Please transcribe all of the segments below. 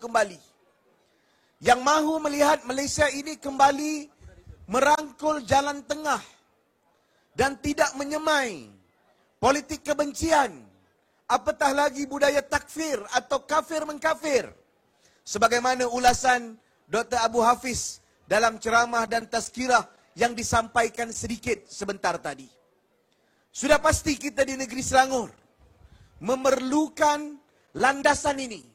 kembali. Yang mahu melihat Malaysia ini kembali merangkul jalan tengah dan tidak menyemai politik kebencian, apatah lagi budaya takfir atau kafir mengkafir. Sebagaimana ulasan Dr. Abu Hafiz dalam ceramah dan tazkirah yang disampaikan sedikit sebentar tadi. Sudah pasti kita di negeri Selangor memerlukan landasan ini,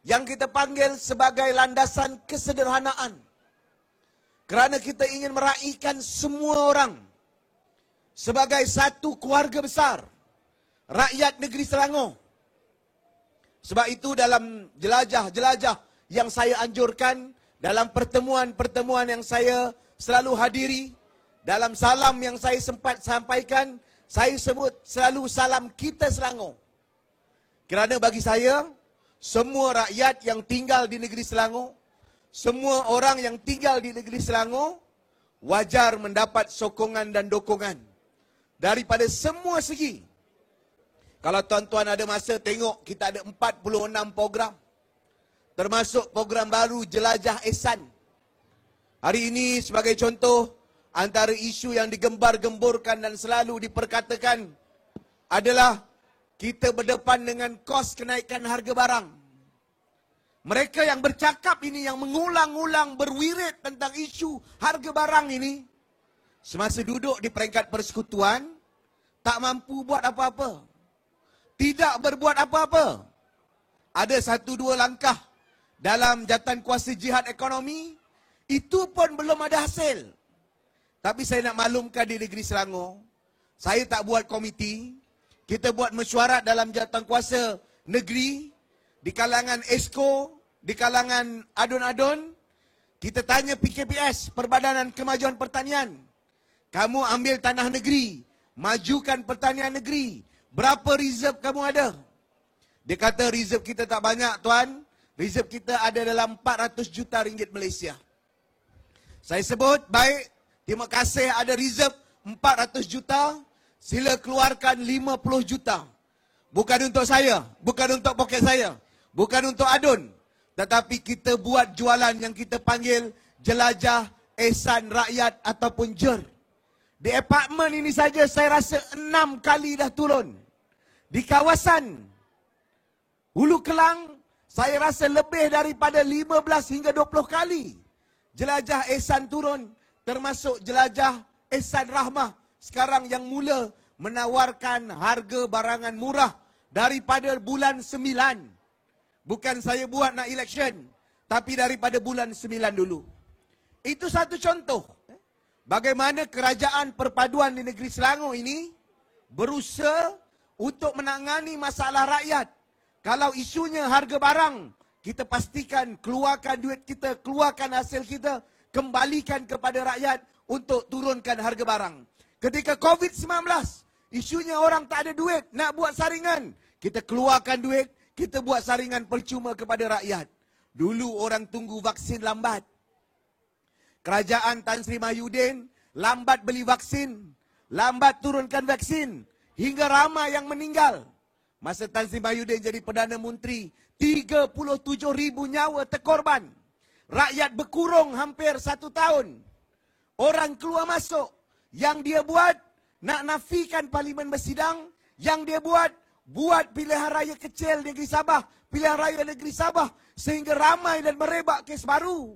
yang kita panggil sebagai landasan kesederhanaan. Kerana kita ingin meraihkan semua orang sebagai satu keluarga besar, rakyat negeri Selangor. Sebab itu dalam jelajah-jelajah yang saya anjurkan, dalam pertemuan-pertemuan yang saya selalu hadiri, dalam salam yang saya sempat sampaikan, saya sebut selalu salam kita Selangor. Kerana bagi saya, semua rakyat yang tinggal di negeri Selangor, semua orang yang tinggal di negeri Selangor, wajar mendapat sokongan dan dokongan daripada semua segi. Kalau tuan-tuan ada masa tengok, kita ada 46 program. Termasuk program baru Jelajah Ehsan. Hari ini sebagai contoh, antara isu yang digembar-gemburkan dan selalu diperkatakan adalah kita berdepan dengan kos kenaikan harga barang. Mereka yang bercakap ini, yang mengulang-ulang berwirid tentang isu harga barang ini, semasa duduk di peringkat persekutuan, tak mampu buat apa-apa. Tidak berbuat apa-apa. Ada satu dua langkah dalam jawatan kuasa jihad ekonomi, itu pun belum ada hasil. Tapi saya nak maklumkan di negeri Selangor, saya tak buat komiti, kita buat mesyuarat dalam jawatan kuasa negeri, di kalangan ESCO, di kalangan adun-adun, kita tanya PKPS, Perbadanan Kemajuan Pertanian, kamu ambil tanah negeri, majukan pertanian negeri, berapa reserve kamu ada? Dia kata reserve kita tak banyak tuan, reserve kita ada dalam 400 juta ringgit Malaysia. Saya sebut, baik, terima kasih ada reserve 400 juta, sila keluarkan 50 juta. Bukan untuk saya, bukan untuk poket saya, bukan untuk adun. Tetapi kita buat jualan yang kita panggil Jelajah Ehsan Rakyat ataupun JER. Di apartmen ini saja saya rasa 6 kali dah turun. Di kawasan Hulu Kelang, saya rasa lebih daripada 15 hingga 20 kali. Jelajah Ehsan turun, termasuk Jelajah Ehsan Rahmah. Sekarang yang mula menawarkan harga barangan murah daripada bulan 9. Bukan saya buat nak election, tapi daripada bulan 9 dulu. Itu satu contoh. Bagaimana kerajaan perpaduan di negeri Selangor ini berusaha untuk menangani masalah rakyat. Kalau isunya harga barang, kita pastikan keluarkan duit kita, keluarkan hasil kita, kembalikan kepada rakyat untuk turunkan harga barang. Ketika COVID-19, isunya orang tak ada duit, nak buat saringan, kita keluarkan duit, kita buat saringan percuma kepada rakyat. Dulu orang tunggu vaksin lambat. Kerajaan Tan Sri Mahyudin lambat beli vaksin, lambat turunkan vaksin, hingga ramai yang meninggal. Masa Tan Sri Mahyudin jadi Perdana Menteri, 37,000 nyawa terkorban. Rakyat berkurung hampir 1 tahun. Orang keluar masuk. Yang dia buat, nak nafikan Parlimen bersidang. Yang dia buat pilihan raya kecil negeri Sabah, pilihan raya negeri Sabah, sehingga ramai dan merebak kes baru.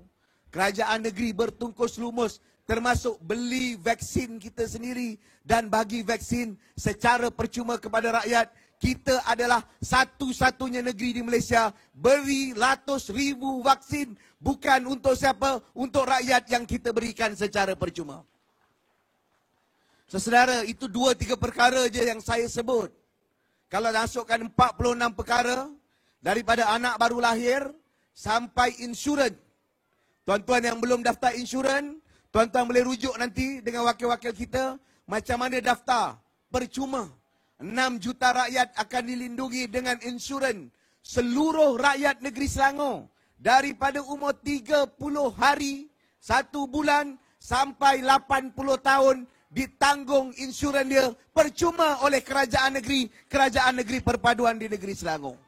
Kerajaan negeri bertungkus lumus, termasuk beli vaksin kita sendiri dan bagi vaksin secara percuma kepada rakyat. Kita adalah satu-satunya negeri di Malaysia beri ratus ribu vaksin, bukan untuk siapa, untuk rakyat yang kita berikan secara percuma. Saudara, itu 2-3 perkara je yang saya sebut. Kalau masukkan 46 perkara, daripada anak baru lahir sampai insurans. Tuan-tuan yang belum daftar insurans, tuan-tuan boleh rujuk nanti dengan wakil-wakil kita macam mana daftar percuma. 6 juta rakyat akan dilindungi dengan insurans. Seluruh rakyat negeri Selangor daripada umur 30 hari, 1 bulan sampai 80 tahun ditanggung insurans dia percuma oleh kerajaan negeri perpaduan di negeri Selangor.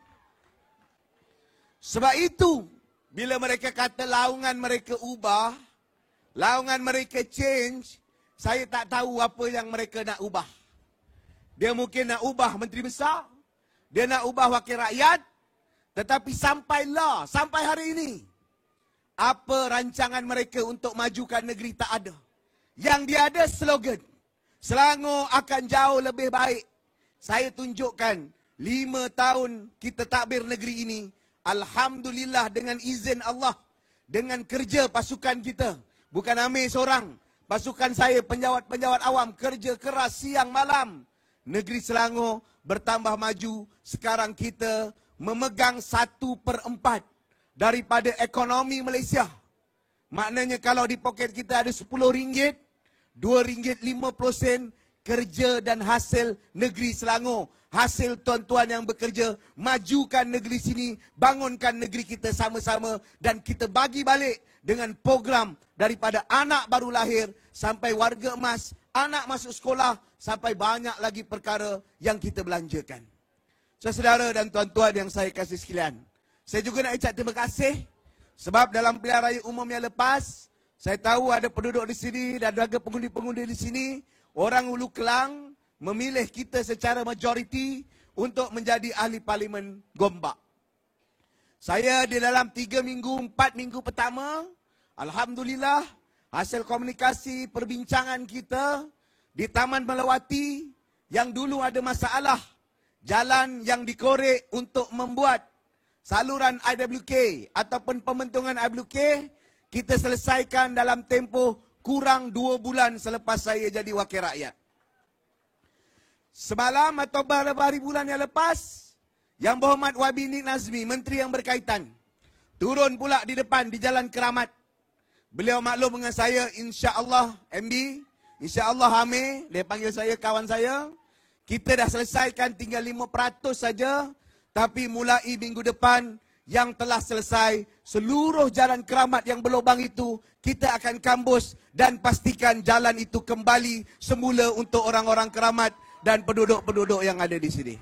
Sebab itu, bila mereka kata laungan mereka ubah, laungan mereka change, saya tak tahu apa yang mereka nak ubah. Dia mungkin nak ubah menteri besar, dia nak ubah wakil rakyat, tetapi sampai hari ini, apa rancangan mereka untuk majukan negeri tak ada. Yang dia ada slogan, Selangor akan jauh lebih baik. Saya tunjukkan 5 tahun kita takbir negeri ini, alhamdulillah dengan izin Allah, dengan kerja pasukan kita, bukan Amir seorang, pasukan saya, penjawat-penjawat awam, kerja keras siang malam, negeri Selangor bertambah maju. Sekarang kita memegang 1/4 daripada ekonomi Malaysia. Maknanya kalau di poket kita ada RM10, RM2.50 kerja dan hasil negeri Selangor. Hasil tuan-tuan yang bekerja, majukan negeri sini, bangunkan negeri kita sama-sama, dan kita bagi balik dengan program daripada anak baru lahir sampai warga emas, anak masuk sekolah, sampai banyak lagi perkara yang kita belanjakan. Saudara dan tuan-tuan yang saya kasih sekalian, saya juga nak ucap terima kasih sebab dalam pilihan raya umum yang lepas, saya tahu ada penduduk di sini dan juga pengundi-pengundi di sini, orang Hulu Kelang memilih kita secara majoriti untuk menjadi ahli parlimen Gombak. Saya di dalam 3 minggu, 4 minggu pertama, alhamdulillah, hasil komunikasi perbincangan kita di Taman Melawati yang dulu ada masalah, jalan yang dikorek untuk membuat saluran IWK ataupun pembentungan IWK, kita selesaikan dalam tempoh kurang 2 bulan selepas saya jadi wakil rakyat. Semalam atau beberapa hari bulan yang lepas, Yang Berhormat YB Nik Nazmi, Menteri yang berkaitan, turun pula di depan di Jalan Keramat. Beliau maklum dengan saya, insya-Allah MB, insya-Allah Amir, dia panggil saya kawan saya. Kita dah selesaikan tinggal 5% saja, tapi mulai minggu depan yang telah selesai seluruh jalan keramat yang berlubang itu, kita akan kambus dan pastikan jalan itu kembali semula untuk orang-orang keramat dan penduduk-penduduk yang ada di sini.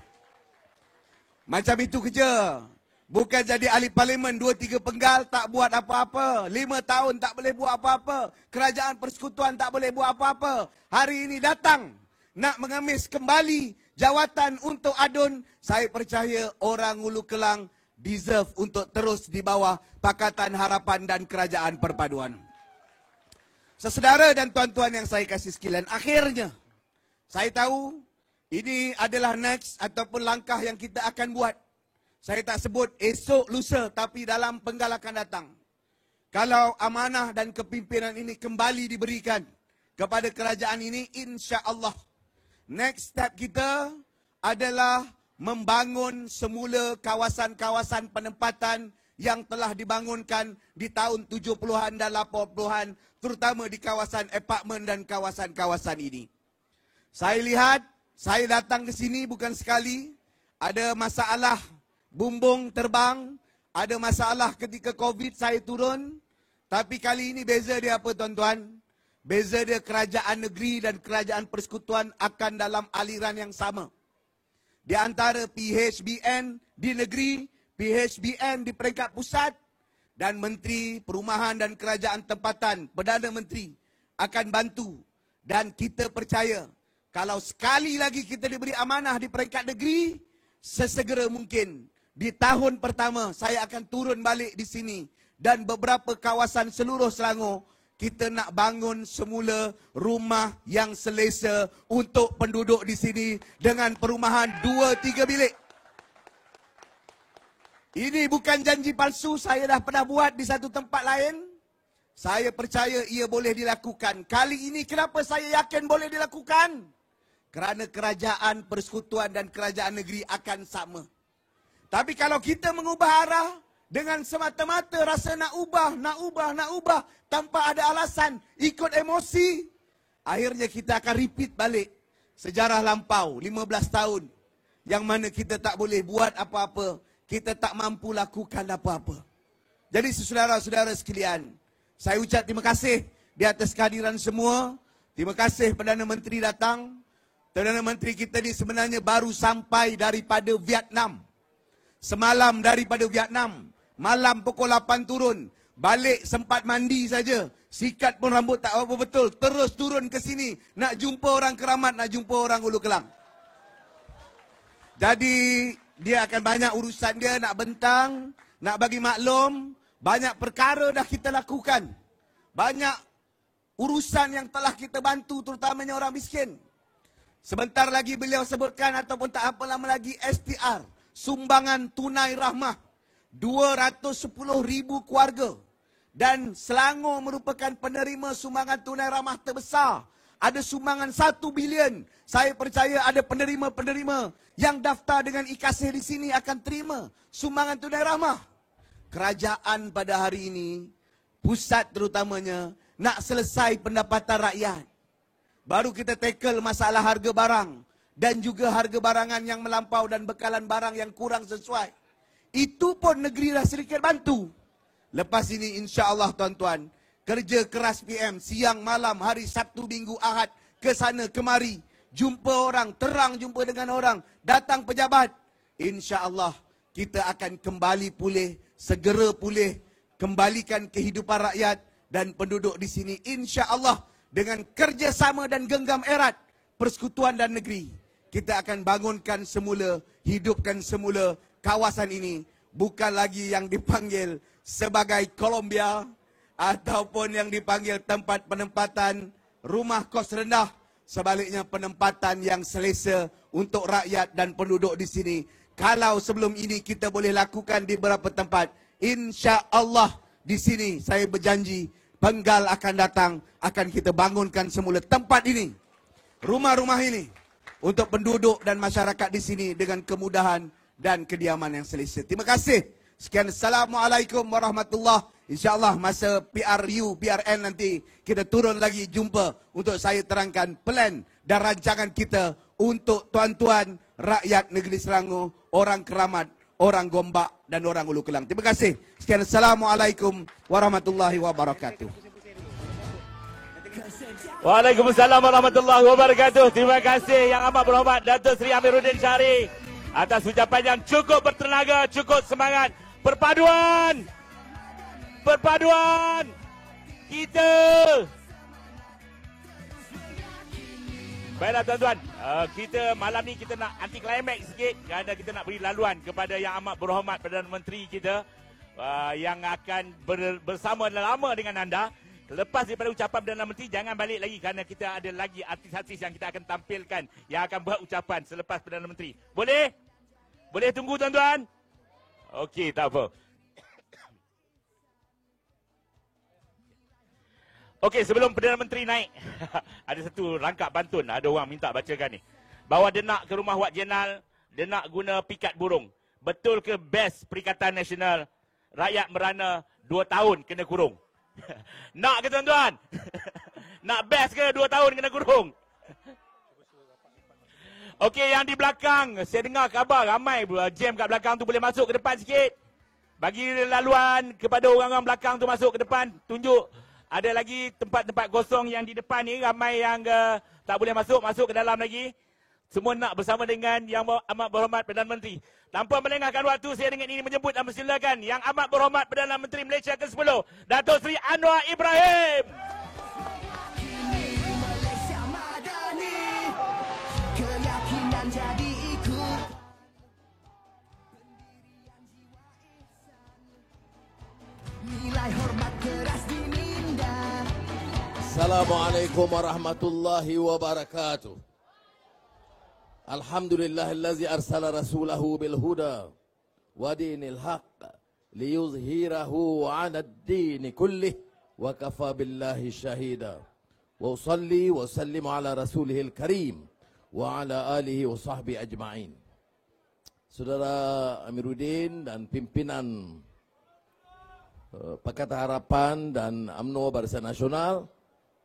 Macam itu kerja. Bukan jadi ahli parlimen 2-3 penggal tak buat apa-apa. 5 tahun tak boleh buat apa-apa. Kerajaan persekutuan tak boleh buat apa-apa. Hari ini datang nak mengemis kembali jawatan untuk adun. Saya percaya orang Hulu Kelang deserve untuk terus di bawah Pakatan Harapan dan Kerajaan Perpaduan. Saudara dan tuan-tuan yang saya kasih sekalian, akhirnya saya tahu ini adalah next ataupun langkah yang kita akan buat. Saya tak sebut esok lusa, tapi dalam penggal akan datang. Kalau amanah dan kepimpinan ini kembali diberikan kepada kerajaan ini, insya-Allah next step kita adalah membangun semula kawasan-kawasan penempatan yang telah dibangunkan di tahun 70-an dan 80-an, terutama di kawasan apartmen dan kawasan-kawasan ini. Saya lihat, saya datang ke sini bukan sekali, ada masalah bumbung terbang, ada masalah ketika COVID saya turun, tapi kali ini beza dia apa tuan-tuan? Beza dia kerajaan negeri dan kerajaan persekutuan akan dalam aliran yang sama. Di antara PHBN di negeri, PHBN di peringkat pusat, dan Menteri Perumahan dan Kerajaan Tempatan, Perdana Menteri akan bantu. Dan kita percaya, kalau sekali lagi kita diberi amanah di peringkat negeri, sesegera mungkin di tahun pertama saya akan turun balik di sini dan beberapa kawasan seluruh Selangor kita nak bangun semula rumah yang selesa untuk penduduk di sini dengan perumahan 2-3 bilik. Ini bukan janji palsu, saya dah pernah buat di satu tempat lain. Saya percaya ia boleh dilakukan. Kali ini kenapa saya yakin boleh dilakukan? Kerana kerajaan persekutuan dan kerajaan negeri akan sama. Tapi kalau kita mengubah arah dengan semata-mata rasa nak ubah tanpa ada alasan, ikut emosi, akhirnya kita akan repeat balik sejarah lampau 15 tahun yang mana kita tak boleh buat apa-apa, kita tak mampu lakukan apa-apa. Jadi saudara-saudara sekalian, saya ucap terima kasih di atas kehadiran semua. Terima kasih Perdana Menteri datang. Perdana Menteri kita ni sebenarnya baru sampai daripada Vietnam. Semalam daripada Vietnam. Malam pukul 8 turun. Balik sempat mandi saja. Sikat pun rambut tak apa betul. Terus turun ke sini. Nak jumpa orang Keramat, nak jumpa orang Ulu Kelang. Jadi, dia akan banyak urusan dia nak bentang, nak bagi maklum. Banyak perkara dah kita lakukan. Banyak urusan yang telah kita bantu, terutamanya orang miskin. Sebentar lagi beliau sebutkan ataupun tak apa lama lagi STR. Sumbangan tunai rahmah. 210,000 keluarga. Dan Selangor merupakan penerima sumbangan tunai rahmah terbesar. Ada sumbangan 1 bilion. Saya percaya ada penerima-penerima yang daftar dengan ikasih di sini akan terima sumbangan tunai rahmah. Kerajaan pada hari ini, pusat terutamanya, nak selesai pendapatan rakyat. Baru kita tackle masalah harga barang. Dan juga harga barangan yang melampau dan bekalan barang yang kurang sesuai. Itu pun negeri dah sedikit bantu. Lepas ini insya-Allah tuan-tuan, kerja keras PM siang malam hari Sabtu Minggu Ahad ke sana kemari, jumpa orang, terang jumpa dengan orang, datang pejabat. Insya-Allah kita akan kembali pulih, segera pulih, kembalikan kehidupan rakyat dan penduduk di sini insya-Allah dengan kerjasama dan genggam erat persekutuan dan negeri. Kita akan bangunkan semula, hidupkan semula kawasan ini. Bukan lagi yang dipanggil sebagai Colombia ataupun yang dipanggil tempat penempatan rumah kos rendah. Sebaliknya penempatan yang selesa untuk rakyat dan penduduk di sini. Kalau sebelum ini kita boleh lakukan di beberapa tempat, insya-Allah di sini saya berjanji penggal akan datang, akan kita bangunkan semula tempat ini, rumah-rumah ini untuk penduduk dan masyarakat di sini dengan kemudahan dan kediaman yang selesa. Terima kasih. Sekian, Assalamualaikum warahmatullahi. InsyaAllah masa PRU, PRN nanti kita turun lagi jumpa untuk saya terangkan plan dan rancangan kita untuk tuan-tuan rakyat negeri Selangor, orang Keramat, orang Gombak dan orang Ulu Kelang. Terima kasih. Sekian, Assalamualaikum warahmatullahi wabarakatuh. Waalaikumsalam warahmatullahi wabarakatuh. Terima kasih Yang Amat Berhormat Datuk Seri Amiruddin Syari atas ucapan yang cukup bertenaga, cukup semangat. Perpaduan kita. Baiklah tuan-tuan, kita malam ni kita nak anti climax sikit kerana kita nak beri laluan kepada Yang Amat Berhormat Perdana Menteri kita yang akan bersama lama dengan anda. Lepas daripada ucapan Perdana Menteri, jangan balik lagi kerana kita ada lagi artis-artis yang kita akan tampilkan yang akan buat ucapan selepas Perdana Menteri. Boleh? Boleh tunggu tuan-tuan? Okey, tak apa. Okey, sebelum Perdana Menteri naik, ada satu rangkap pantun, ada orang minta bacakan ni. Bawa dia nak ke rumah Wak Jenal, dia nak guna pikat burung. Betul ke best Perikatan Nasional, rakyat merana 2 tahun kena kurung? Nak ke tuan-tuan? Nak best ke 2 tahun kena kurung? Okey, yang di belakang, saya dengar khabar ramai jam kat belakang tu, boleh masuk ke depan sikit. Bagi laluan kepada orang-orang belakang tu masuk ke depan. Tunjuk ada lagi tempat-tempat kosong yang di depan ni, ramai yang tak boleh masuk, masuk ke dalam lagi. Semua nak bersama dengan Yang Amat Berhormat Perdana Menteri. Tanpa melengahkan waktu, saya dengan ini menjemput dan mempersilakan Yang Amat Berhormat Perdana Menteri Malaysia ke-10, Datuk Seri Anwar Ibrahim. Assalamualaikum warahmatullahi wabarakatuh. Alhamdulillahillazi arsala rasulahu bil huda wa dinil haqq liyuzhirahu 'ala ad-din kullih wa kafa billahi syahida. Wa usalli wa sallimu ala rasulihil karim wa ala alihi wa sahbihi ajma'in. Saudara Amiruddin dan pimpinan Pakatan Harapan dan UMNO Barisan Nasional,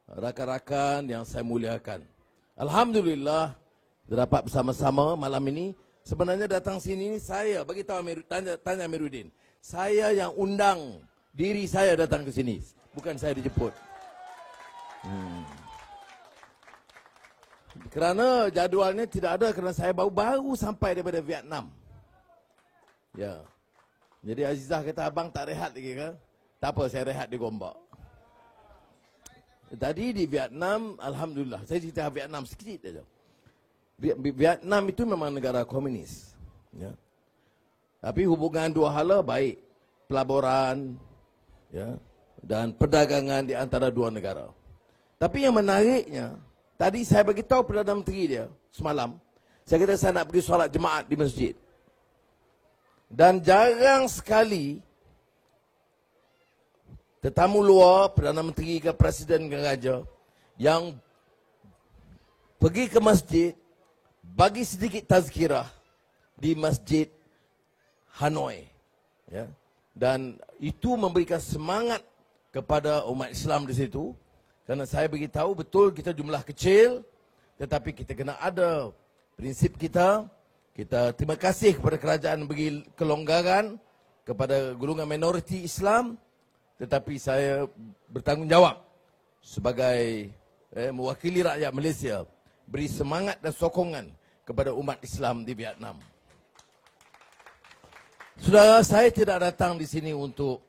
rakan-rakan yang saya muliakan. Alhamdulillah dapat bersama-sama malam ini. Sebenarnya datang sini saya bagi tahu tanya Amiruddin. Saya yang undang diri saya datang ke sini, bukan saya dijemput. Kerana jadualnya tidak ada, kerana saya baru sampai daripada Vietnam. Ya. Jadi Azizah kata, abang tak rehat lagi ke? Tak apa, saya rehat di Gombak. Tadi di Vietnam, Alhamdulillah. Saya cerita Vietnam sikit saja. Vietnam itu memang negara komunis. Ya. Tapi hubungan dua hala baik. Pelaburan, ya, dan perdagangan di antara dua negara. Tapi yang menariknya, tadi saya beritahu Perdana Menteri dia semalam, saya kata saya nak pergi solat jemaat di masjid. Dan jarang sekali tetamu luar, Perdana Menteri ke Presiden ke Raja, yang pergi ke masjid, bagi sedikit tazkirah di Masjid Hanoi. Ya. Dan itu memberikan semangat kepada umat Islam di situ. Karena saya beritahu betul kita jumlah kecil, tetapi kita kena ada prinsip kita. Kita terima kasih kepada kerajaan bagi kelonggaran kepada golongan minoriti Islam, tetapi saya bertanggungjawab sebagai mewakili rakyat Malaysia, beri semangat dan sokongan kepada umat Islam di Vietnam. Saudara, saya tidak datang di sini untuk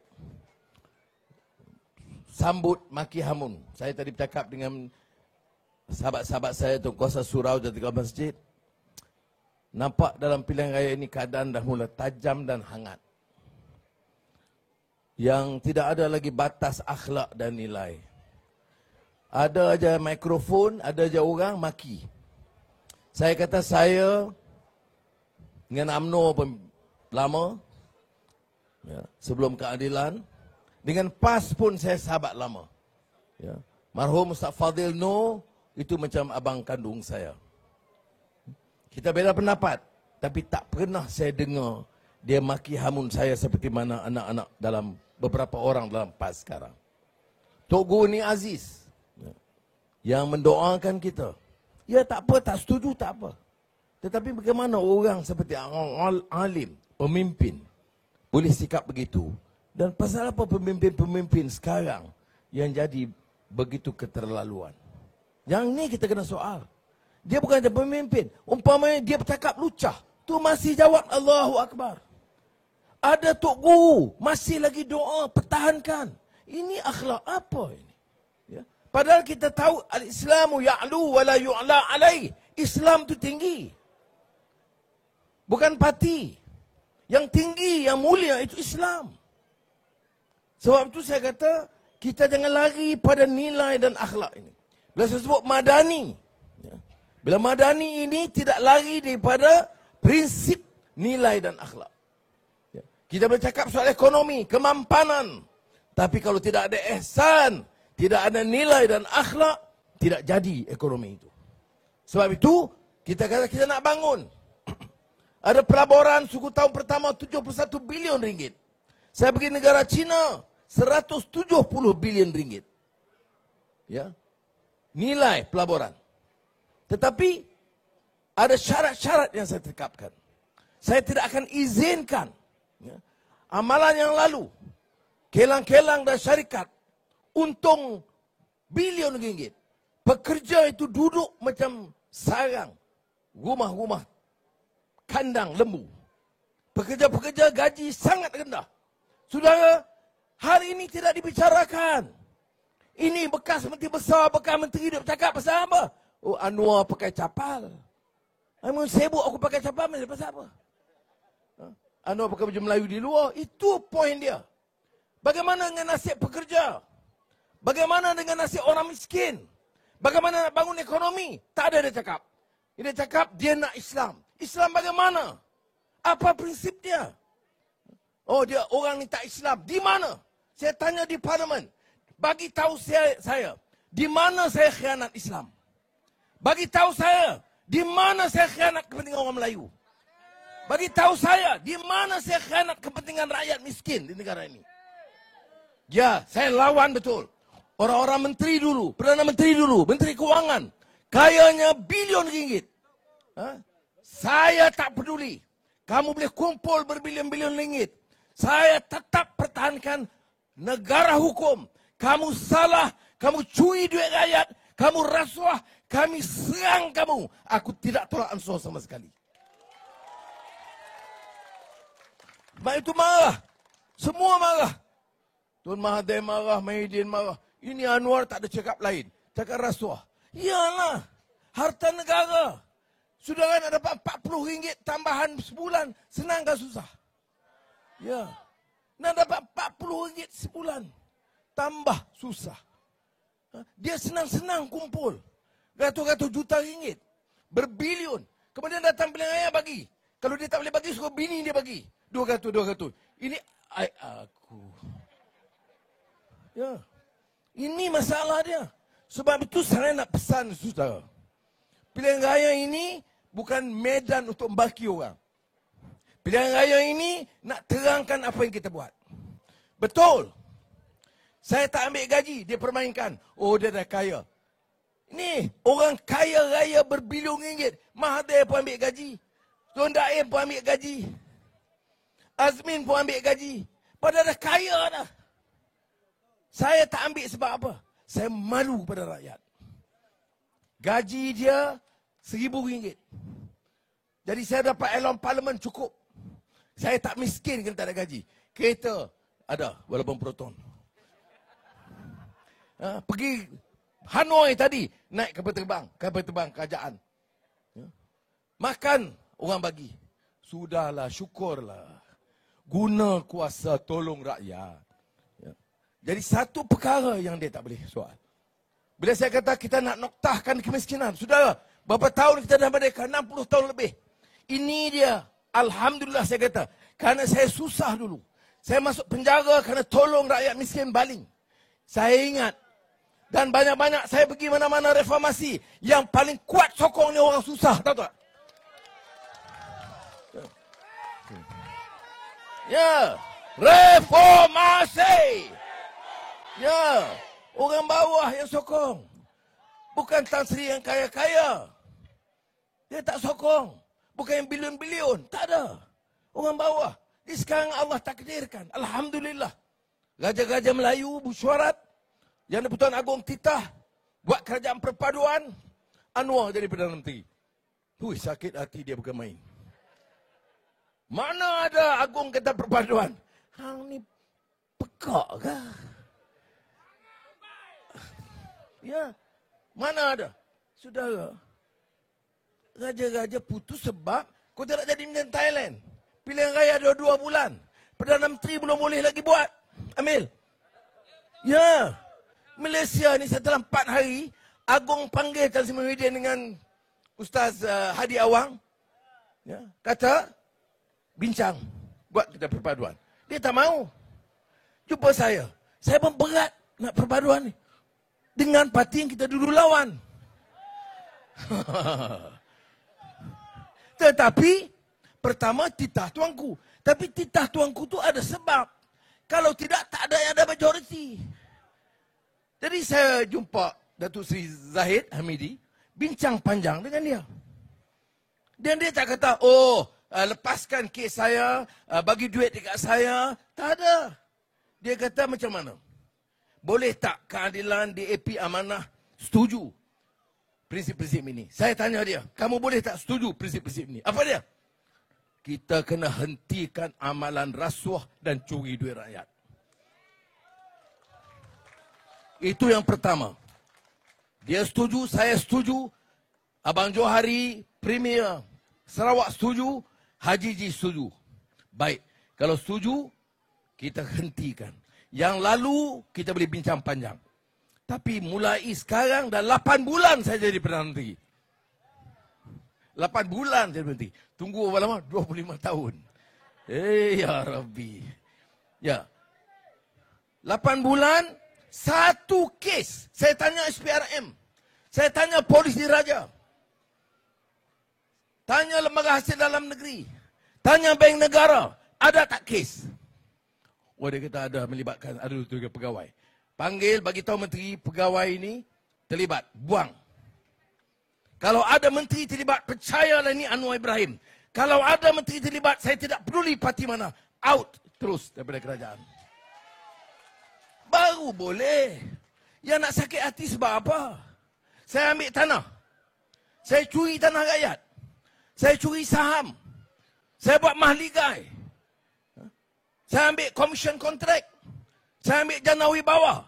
sambut maki hamun. Saya tadi bercakap dengan sahabat-sahabat saya untuk kuasa surau dan tiga masjid. Nampak dalam pilihan raya ini keadaan dah mula tajam dan hangat. Yang tidak ada lagi batas akhlak dan nilai. Ada aja mikrofon, ada aja orang maki. Saya kata saya dengan UMNO pun lama, ya, sebelum keadilan. Dengan PAS pun saya sahabat lama. Ya. Marhum Ustaz Fadil Noor itu macam abang kandung saya. Kita beza pendapat, tapi tak pernah saya dengar dia maki hamun saya seperti mana anak-anak dalam beberapa orang dalam PAS sekarang. Tok Guru ni Aziz, ya, yang mendoakan kita. Ya tak apa, tak setuju tak apa. Tetapi bagaimana orang seperti alim, pemimpin, boleh sikap begitu? Dan pasal apa pemimpin-pemimpin sekarang yang jadi begitu keterlaluan? Yang ni kita kena soal. Dia bukan jadi pemimpin. Umpamanya dia bercakap lucah, tu masih jawab Allahu Akbar. Ada Tok Guru, masih lagi doa, pertahankan. Ini akhlak apa ini? Ya. Padahal kita tahu al-Islamu ya'lu wa la yu'la alaih. Islam tu tinggi. Bukan parti. Yang tinggi, yang mulia itu Islam. Sebab itu saya kata, kita jangan lari pada nilai dan akhlak ini. Bila saya sebut madani, ya, bila madani ini tidak lari daripada prinsip nilai dan akhlak. Ya, kita bercakap soal ekonomi, kemampanan. Tapi kalau tidak ada ihsan, tidak ada nilai dan akhlak, tidak jadi ekonomi itu. Sebab itu, kita kata kita nak bangun. Ada pelaburan suku tahun pertama 71 bilion ringgit. Saya pergi negara China, 170 bilion ringgit. Ya. Nilai pelaburan. Tetapi ada syarat-syarat yang saya tetapkan. Saya tidak akan izinkan, ya, amalan yang lalu, kelang-kelang dan syarikat, untung bilion ringgit. Pekerja itu duduk macam sarang, rumah-rumah, kandang lembu. Pekerja-pekerja gaji sangat rendah. Saudara, hari ini tidak dibicarakan. Ini bekas menteri besar, bekas menteri dia bercakap pasal apa? Oh, Anwar pakai capal. Memang sibuk aku pakai capal, pasal apa? Anwar pakai baju Melayu di luar. Itu poin dia. Bagaimana dengan nasib pekerja? Bagaimana dengan nasib orang miskin? Bagaimana nak bangun ekonomi? Tak ada dia cakap. Dia cakap dia nak Islam. Islam bagaimana? Apa prinsip dia? Oh, dia orang ni tak Islam. Di mana? Saya tanya di parlimen. Bagi tahu saya, di mana saya khianat Islam? Bagi tahu saya, di mana saya khianat kepentingan orang Melayu? Bagi tahu saya, di mana saya khianat kepentingan rakyat miskin di negara ini? Ya, saya lawan betul. Orang-orang menteri dulu, Perdana Menteri dulu, Menteri Keuangan, kayanya bilion ringgit. Saya tak peduli. Kamu boleh kumpul berbilion-bilion ringgit. Saya tetap pertahankan negara hukum. Kamu salah, kamu curi duit rakyat, kamu rasuah, kami serang kamu. Aku tidak tolak ansur sama sekali. Sebab itu marah. Semua marah. Tun Mahathir marah, Mahyudin marah. Ini Anwar tak ada cakap lain. Cakap rasuah. Iyalah. Harta negara. Saudara nak dapat RM40 tambahan sebulan. Senang ke susah? Ya. Nak dapat RM40 sebulan. Tambah susah. Dia senang-senang kumpul. Ratus-ratus juta ringgit. Berbilion. Kemudian datang pilihan raya bagi. Kalau dia tak boleh bagi, suruh bini dia bagi. 200. Ini aku. Ya. Ini masalah dia. Sebab itu saya nak pesan saudara. Pilihan raya ini bukan medan untuk membaki orang. Pilihan raya ini nak terangkan apa yang kita buat. Betul. Saya tak ambil gaji, dia permainkan. Oh, dia dah kaya. Ni, orang kaya raya berbilion ringgit. Mahathir pun ambil gaji. Tun Daim pun ambil gaji. Azmin pun ambil gaji. Padahal dah kaya dah. Saya tak ambil sebab apa? Saya malu pada rakyat. Gaji dia RM1,000. Jadi saya dapat elon parlimen cukup. Saya tak miskin kena tak ada gaji. Kereta ada walaupun Proton. Pergi Hanoi tadi naik kapal terbang kerajaan. Makan orang bagi. Sudahlah, syukurlah. Guna kuasa tolong rakyat. Jadi satu perkara yang dia tak boleh soal. Bila saya kata kita nak noktahkan kemiskinan. Saudara, berapa tahun kita dah merdeka? 60 tahun lebih. Ini dia. Alhamdulillah saya kata. Kerana saya susah dulu. Saya masuk penjara kerana tolong rakyat miskin baling. Saya ingat. Dan banyak-banyak saya pergi mana-mana reformasi. Yang paling kuat sokong ni orang susah. Tahu tak? Ya. Reformasi. Ya. Orang bawah yang sokong. Bukan Tan Sri yang kaya-kaya. Dia tak sokong. Bukan yang bilion-bilion. Tak ada. Orang bawah. Jadi sekarang Allah takdirkan. Alhamdulillah. Raja-raja Melayu bersyuarat. Yang Pertuan Agong titah. Buat kerajaan perpaduan. Anwar jadi Perdana Menteri. Hui, sakit hati dia bukan main. Mana ada Agong kata perpaduan? Hang ni pekak ke? Ya. Mana ada? Saudara. Raja-raja putus sebab kau tak jadi Indian Thailand. Pilihan raya ada 2 bulan. Perdana Menteri belum boleh lagi buat. Ambil. Ya. Malaysia ni setelah 4 hari, Agong panggil Tan Sri Muhyiddin dengan Ustaz Hadi Awang. Ya. Kata, bincang. Buat kita perpaduan. Dia tak mau. Jumpa saya. Saya pun berat nak perpaduan ni. Dengan parti yang kita dulu lawan. Tetapi, pertama titah tuanku. Tapi titah tuanku tu ada sebab. Kalau tidak, tak ada yang ada majoriti. Jadi saya jumpa Datuk Seri Zahid Hamidi. Bincang panjang dengan dia. Dan dia tak kata, lepaskan kes saya, bagi duit dekat saya. Tak ada. Dia kata macam mana? Boleh tak keadilan DAP amanah setuju prinsip-prinsip ini? Saya tanya dia, kamu boleh tak setuju prinsip-prinsip ini? Apa dia? Kita kena hentikan amalan rasuah dan curi duit rakyat. Itu yang pertama. Dia setuju, saya setuju. Abang Johari, Premier Sarawak setuju. Haji Ji setuju. Baik, kalau setuju, kita hentikan. Yang lalu, kita boleh bincang panjang. Tapi mulai sekarang, dah 8 bulan saya jadi Perdana Menteri. 8 bulan jadi Menteri. Tunggu berapa lama? 25 tahun. Ya Rabbi. Ya. 8 bulan, 1 kes. Saya tanya SPRM. Saya tanya Polis Diraja. Tanya Lembaga Hasil Dalam Negeri. Tanya Bank Negara. Ada tak kes? Dia kata ada melibatkan, ada 3 pegawai. Panggil, bagi tahu menteri, pegawai ini terlibat. Buang. Kalau ada menteri terlibat, percayalah ini Anwar Ibrahim. Kalau ada menteri terlibat, saya tidak peduli parti mana. Out terus daripada kerajaan. Baru boleh. Yang nak sakit hati sebab apa? Saya ambil tanah. Saya curi tanah rakyat. Saya curi saham. Saya buat mahligai. Saya ambil commission contract. Saya ambil jana wibawa.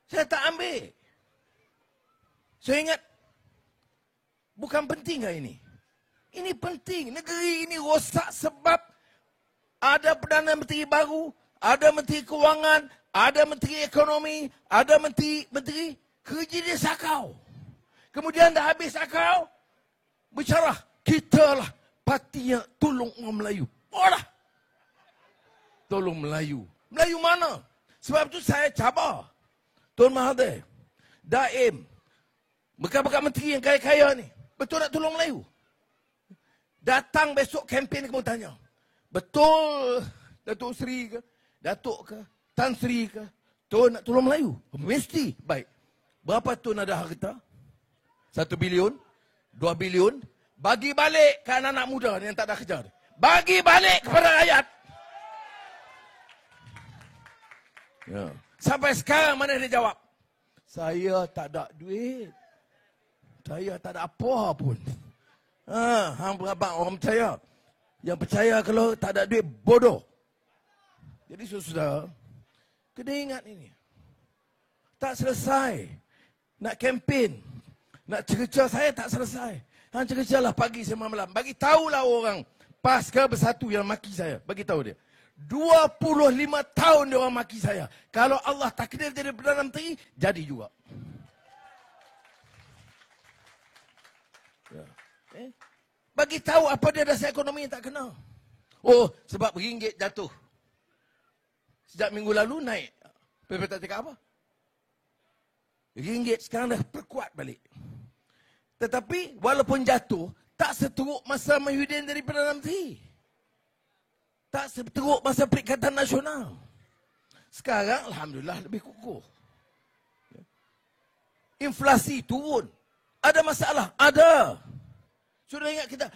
Saya tak ambil. Saya ingat, bukan penting ke ini? Ini penting. Negeri ini rosak sebab ada Perdana Menteri baru, ada Menteri Kewangan, ada Menteri Ekonomi, ada Menteri kerja dia sakau. Kemudian dah habis sakau, bicara, kita lah parti yang tolong orang Melayu. Oh lah. Tolong Melayu. Melayu mana? Sebab tu saya cabar. Tuan Mahathir, Daim, bekas-bekas menteri yang kaya-kaya ni, betul nak tolong Melayu? Datang besok kempen kamu tanya, betul Datuk Seri ke, Datuk ke, Tan Sri ke, Tuan nak tolong Melayu? Mesti. Baik. Berapa Tuan ada harta? 1 bilion? 2 bilion? Bagi balik ke anak-anak muda yang tak ada kerja. Bagi balik kepada rakyat. Ya. Sampai sekarang mana dia jawab? Saya tak ada duit. Saya tak ada apa pun. Hang berapa orang percaya? Yang percaya kalau tak ada duit bodoh. Jadi saudara, kena ingat ini. Tak selesai. Nak kempen. Nak cerca saya tak selesai. Hang cercalah pagi sama malam. Bagi tahulah orang Pasca Bersatu yang maki saya. Bagi tahu dia. 25 tahun dia orang maki saya. Kalau Allah takdir jadi Perdana Menteri, jadi juga. Ya. Bagi tahu apa dia dasar ekonomi yang tak kena. Oh, sebab ringgit jatuh. Sejak minggu lalu naik. PP tak cakap apa? Ringgit sekarang dah perkuat balik. Tetapi walaupun jatuh, tak seteruk masa Mahyudin jadi Perdana Menteri. Tak seteruk masa Perikatan Nasional. Sekarang, Alhamdulillah, lebih kukuh. Inflasi turun. Ada masalah? Ada. Sudah ingat kita,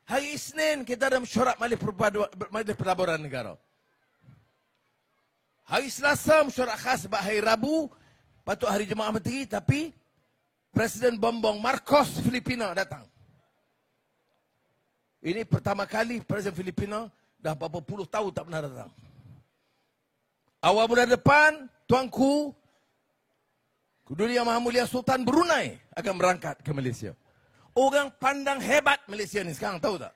hari Isnin kita ada mesyuarat Majlis Perlaburan Negara. Hari Selasa mesyuarat khas sebab hari Rabu, patut hari Jemaah Menteri, tapi Presiden Bongbong Marcos Filipina datang. Ini pertama kali Presiden Filipina dah berapa puluh tahun tak pernah datang. Awal bulan depan, Tuanku Keduli Yang Maha Mulia Sultan Brunei akan berangkat ke Malaysia. Orang pandang hebat Malaysia ni sekarang, tahu tak?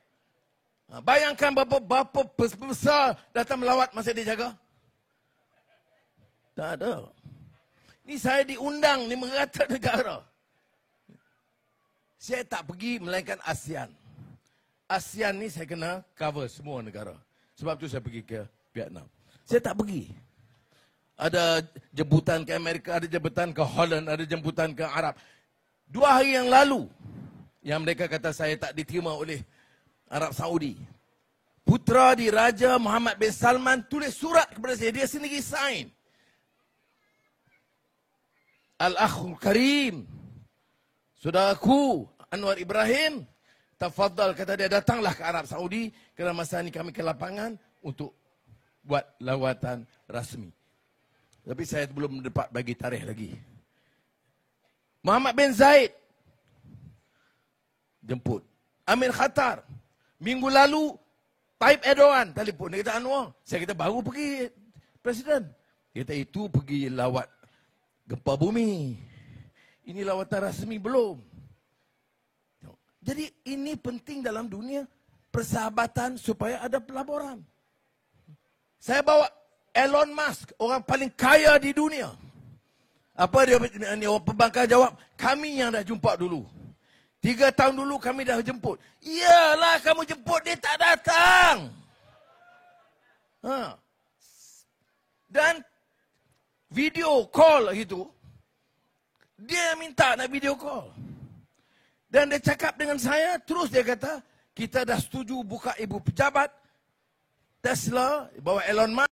Bayangkan berapa besar datang melawat masa dia jaga. Tak ada. Ni saya diundang 500 negara. Saya tak pergi melainkan ASEAN. ASEAN ni saya kena cover semua negara. Sebab tu saya pergi ke Vietnam. Saya tak pergi. Ada jemputan ke Amerika, ada jemputan ke Holland, ada jemputan ke Arab. 2 hari yang lalu, yang mereka kata saya tak diterima oleh Arab Saudi. Putera di Raja Muhammad bin Salman tulis surat kepada saya. Dia sendiri sign. Al-Akhul Karim. Saudaraku Anwar Ibrahim, tafadhal, kata dia, datanglah ke Arab Saudi kerana masa ini kami ke lapangan untuk buat lawatan rasmi. Tapi saya belum dapat bagi tarikh lagi. Muhammad bin Zaid jemput. Amir Khatar. Minggu lalu Tayyip Erdogan telefon. Dia kata, Anwar, saya kata baru pergi Presiden. Dia kata itu pergi lawat gempa bumi. Ini lawatan rasmi belum. Jadi ini penting dalam dunia persahabatan supaya ada pelaburan. Saya bawa Elon Musk, orang paling kaya di dunia. Apa dia, orang pembangkang jawab, kami yang dah jumpa dulu. 3 tahun dulu kami dah jemput. Iyalah kamu jemput, dia tak datang. Dan video call itu, dia minta nak video call. Dan dia cakap dengan saya, terus dia kata, kita dah setuju buka ibu pejabat Tesla, bawa Elon Musk.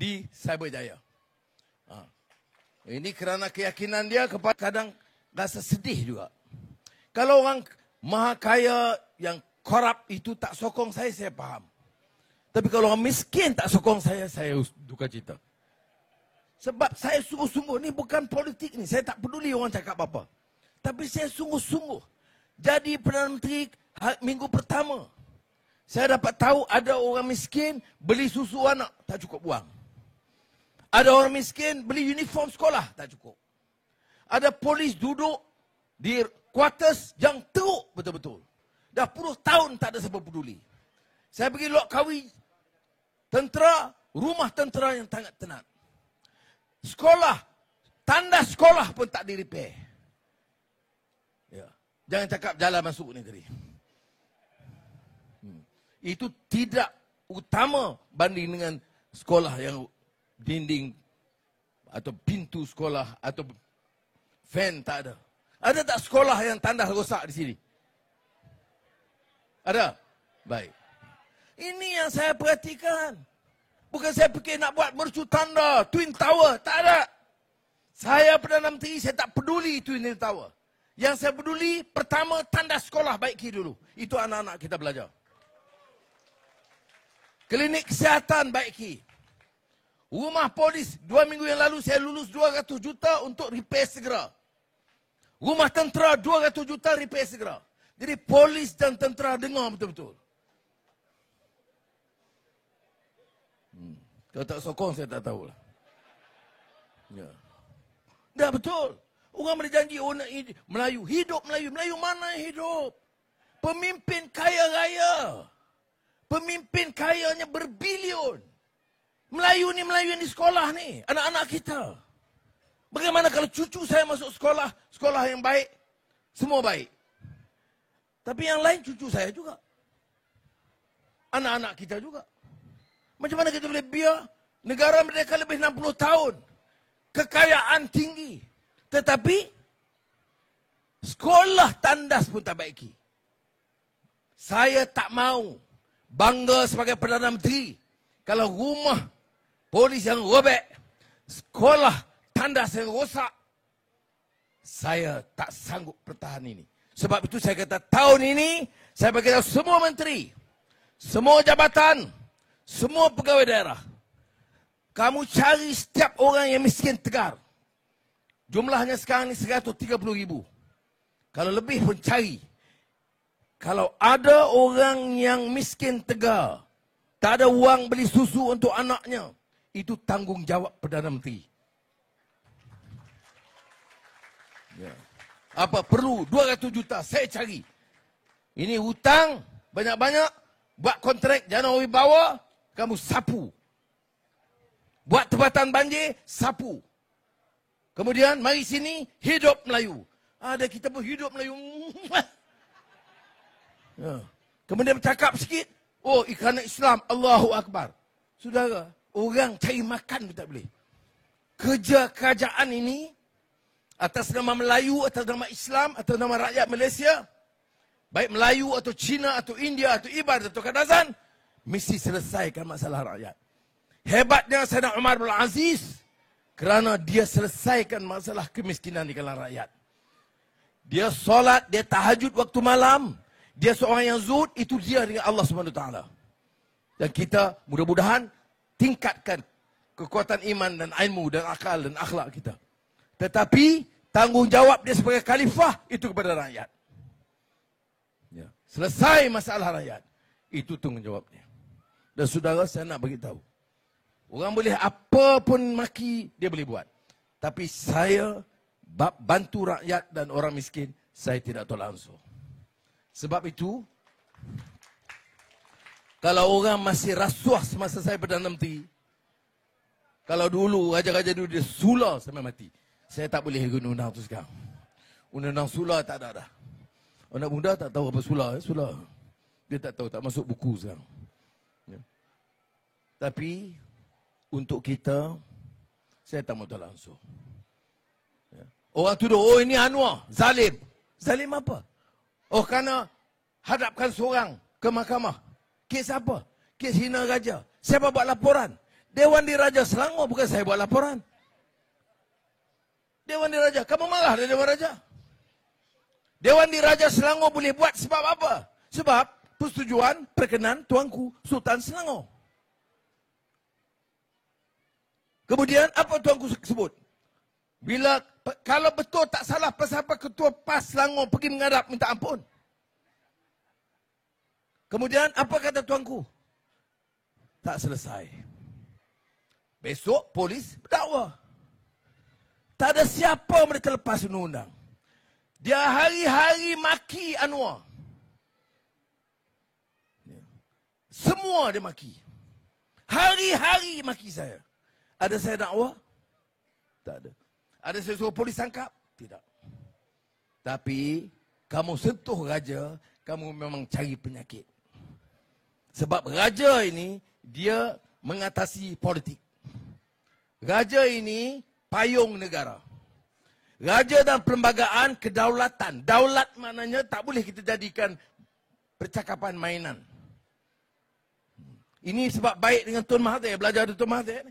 Di Cyberjaya. Ini kerana keyakinan dia kepada kadang rasa sedih juga. Kalau orang maha kaya yang korup itu tak sokong saya faham. Tapi kalau orang miskin tak sokong saya duka cita. Sebab saya sungguh-sungguh, ni bukan politik ni. Saya tak peduli orang cakap apa. Tapi saya sungguh-sungguh. Jadi Perdana Menteri minggu pertama, saya dapat tahu ada orang miskin beli susu anak, tak cukup buang. Ada orang miskin beli uniform sekolah, tak cukup. Ada polis duduk di quarters yang teruk betul-betul. Dah puluh tahun tak ada siapa peduli. Saya pergi Lok Kawi, tentera, rumah tentera yang sangat tenat. Sekolah, tanda sekolah pun tak di-repair. Ya. Jangan cakap jalan masuk negeri. Itu tidak utama banding dengan sekolah yang dinding atau pintu sekolah atau fan tak ada. Ada tak sekolah yang tandas rosak di sini? Ada? Baik. Ini yang saya perhatikan. Bukan saya fikir nak buat mercu tanda, Twin Tower. Tak ada. Saya Perdana Menteri, saya tak peduli Twin Tower. Yang saya peduli, pertama tanda sekolah baiki dulu. Itu anak-anak kita belajar. Klinik kesihatan baiki. Rumah polis, 2 minggu yang lalu saya lulus 200 juta untuk repair segera. Rumah tentera 200 juta repair segera. Jadi polis dan tentera dengar betul-betul. Kalau tak sokong saya tak tahulah. Ya. Dah betul. Orang berjanji orang Melayu. Hidup Melayu. Melayu mana yang hidup? Pemimpin kaya raya. Pemimpin kayanya berbilion. Melayu ni di sekolah ni. Anak-anak kita. Bagaimana kalau cucu saya masuk sekolah. Sekolah yang baik. Semua baik. Tapi yang lain cucu saya juga. Anak-anak kita juga. Macam mana kita boleh biar negara merdeka lebih 60 tahun. Kekayaan tinggi. Tetapi sekolah tandas pun tak baiki. Saya tak mau bangga sebagai Perdana Menteri kalau rumah polis yang robek, sekolah tandas yang rosak, saya tak sanggup pertahan ini. Sebab itu saya kata tahun ini saya beritahu semua menteri, semua jabatan, semua pegawai daerah, kamu cari setiap orang yang miskin tegar. Jumlahnya sekarang ni 130,000. Kalau lebih pun cari. Kalau ada orang yang miskin tegar, tak ada wang beli susu untuk anaknya, itu tanggungjawab Perdana Menteri. Ya. Apa perlu 200 juta saya cari. Ini hutang banyak-banyak, buat kontrak Januari bawah, kamu sapu. Buat tempatan banjir, sapu. Kemudian mari sini hidup Melayu. Ada kita pun hidup Melayu. Ya. Kemudian bercakap sikit, oh kerana Islam, Allahu Akbar. Saudara, orang cari makan pun tak boleh. Kerja kerajaan ini atas nama Melayu, atas nama Islam, atas nama rakyat Malaysia, baik Melayu atau Cina atau India atau Iban atau Kadazan, mesti selesaikan masalah rakyat. Hebatnya Saidina Umar bin Aziz kerana dia selesaikan masalah kemiskinan di kalangan rakyat. Dia solat, dia tahajud waktu malam, dia seorang yang zuhud, itu dia dengan Allah SWT. Dan kita mudah-mudahan tingkatkan kekuatan iman dan ilmu dan akal dan akhlak kita. Tetapi tanggungjawab dia sebagai khalifah itu kepada rakyat. Ya. Selesai masalah rakyat, itu tanggungjawabnya. Dan saudara, saya nak beritahu, orang boleh apa pun maki, dia boleh buat. Tapi saya bantu rakyat dan orang miskin, saya tidak tolak langsung. Sebab itu, kalau orang masih rasuah semasa saya Perdana Menteri, kalau dulu, raja-raja dulu dia sula sampai mati, saya tak boleh guna undang-undang itu sekarang. Undang-undang sula tak ada dah. Anak muda tak tahu apa sula. Sula. Dia tak tahu, tak masuk buku sekarang. Ya. Tapi, untuk kita, saya tak mau tolak langsung. Ya. Orang tuduh, oh ini Anwar, zalim. Zalim apa? Oh kerana hadapkan seorang ke mahkamah. Kes apa? Kes hina raja. Siapa buat laporan? Dewan Diraja Selangor, bukan saya buat laporan. Dewan Diraja, kamu marah dari Dewan Raja? Dewan Diraja Selangor boleh buat sebab apa? Sebab persetujuan perkenan Tuanku Sultan Selangor. Kemudian apa tuanku sebut? Kalau betul tak salah, pasal apa Ketua PAS Selangor pergi menghadap minta ampun? Kemudian apa kata tuanku? Tak selesai. Besok polis berdakwa. Tak ada siapa mereka lepas undang-undang. Dia hari-hari maki Anwar. Semua dia maki. Hari-hari maki saya. Ada saya dakwa? Tak ada. Ada saya suruh polis tangkap? Tidak. Tapi kamu sentuh raja, kamu memang cari penyakit. Sebab raja ini dia mengatasi politik. Raja ini payung negara. Raja dan perlembagaan kedaulatan. Daulat maknanya tak boleh kita jadikan percakapan mainan. Ini sebab baik dengan Tun Mahathir, belajar dari Tun Mahathir.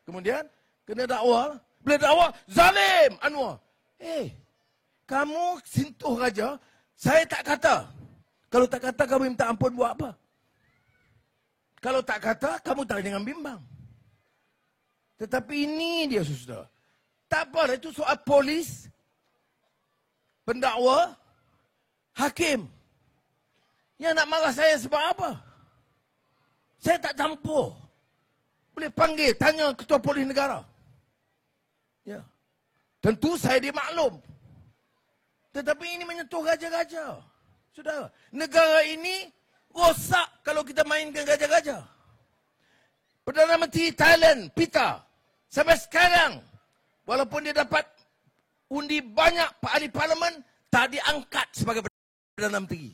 Kemudian kena dakwa. Bila dakwa, zalim Anwar. Kamu sentuh raja, saya tak kata. Kalau tak kata, kamu minta ampun buat apa? Kalau tak kata, kamu tak jangan bimbang. Tetapi ini dia, saudara. Tak apa, itu soal polis, pendakwa, hakim. Yang nak marah saya sebab apa? Saya tak campur. Boleh panggil, tanya ketua polis negara. Ya. Tentu saya dimaklum. Tetapi ini menyentuh raja-raja. Saudara, negara ini rosak kalau kita mainkan raja-raja. Perdana Menteri Thailand, Pita, sampai sekarang, walaupun dia dapat undi banyak ahli parlimen, tak diangkat sebagai Perdana Menteri.